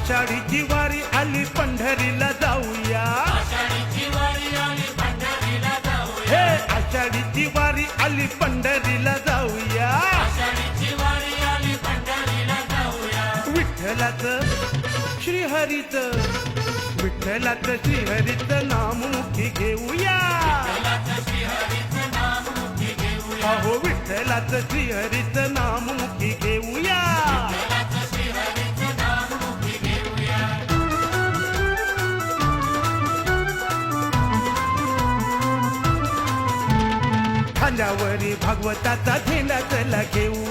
आषाढीची वारी आली पंढरीला जाऊया, हे आषाढीची वारी आली पंढरीला जाऊया, विठ्ठलाचं श्रीहरीचं, विठ्ठलाचं श्रीहरीचं नाम मुखी घेऊया, अहो विठ्ठलाचं श्रीहरीचं नाम मुखी घेऊया. खांद्यावरी भागवताचा झेंडा चला घेऊ,